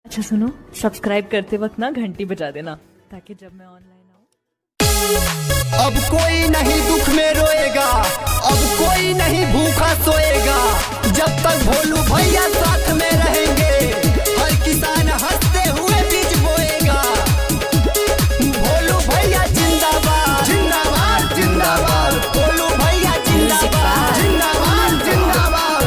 अच्छा सुनो, सब्सक्राइब करते वक्त ना घंटी बजा देना ताकि जब मैं ऑनलाइन आऊँ। अब कोई नहीं दुख में रोएगा, अब कोई नहीं भूखा सोएगा, जब तक भोलू भैया साथ में रहेंगे। हर किसान हंसते हुए बीज बोएगा। भोलू भैया जिंदाबाद जिंदाबाद जिंदाबाद, भोलू भैया जिंदाबाद जिंदाबाद जिंदाबाद।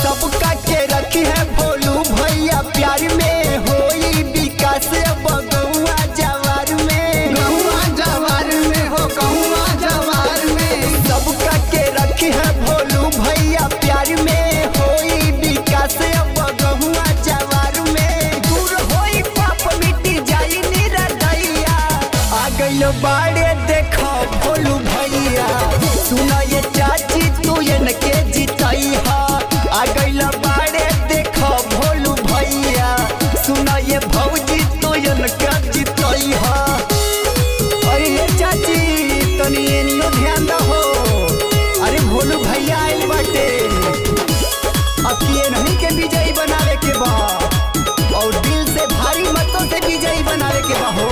सबका के रखी है भोलू भैया प्यार में, होई विकास बगुआ जवार में, गहुआ जवार में हो गहुआ जवार में। सबका के रखी है भोलू भैया प्यार में, होई विकास बगुआ जवार में। दूर होई पाप मिटी जाई निरदैया, आ गइल बाड़े देखो भोलू भैया। सुना ये चाची तू इनके जितई हा, आ गइल बाड़े देखो भोलू भैया। सुना ये भौजी तो इनका जितई हा। अरे ये चाची तनी इन्नो ध्यान दहो। अरे भोलू भैया आइल बाटे, अब ये नहीं के विजयी बनावे के बा, और दिल से भारी मतों से विजयी बनावे के बा हो।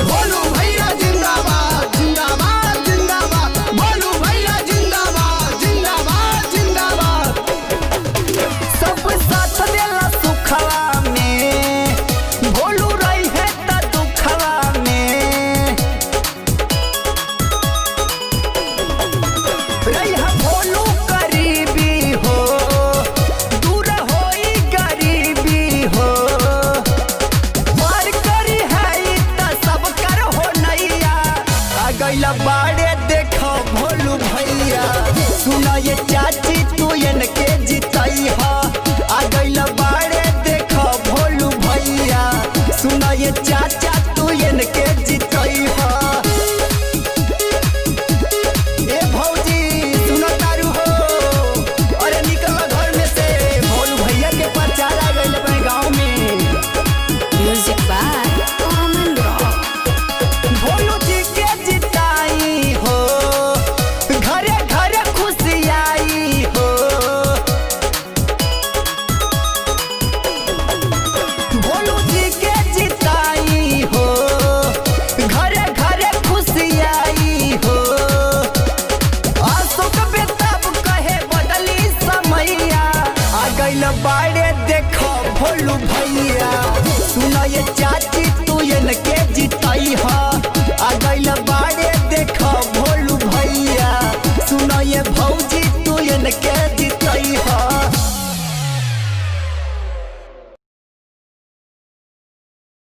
भोलू भैया जिंदाबाद जिंदाबाद जिंदाबाद, भोलू भैया जिंदाबाद जिंदाबाद जिंदाबाद। सब साथ देला सुखवा में, भोलू रही है त दुखवा में। रही है भोलू करीबी हो, दूर होई गरीबी हो। पार करी है त सब कर हो नैया, आ गइला बाड़े देखो भोलू भैया। सुना ये चाची तू इनके जितई हा, आ गइला बाड़े देखो भोलू भैया। सुना ये चाचा तू इनके जितई हा। ए भौजी सुनो तारू हो, अरे निकल घर में से, भोलू भैया के प्रचार आ गइल अपने गाँव में। Music by Common Rock. Bholu ji के जिताई हो, घरे घरे खुशी आई हो। भोलू जी के जिताई हो, घरे घरे खुशी आई हो। अशोक बेताब कहे बदली समैया, आ गइल बाड़े देखो भोलू भैया। सुना ये चाची तू इनके जितई हा, आ गइल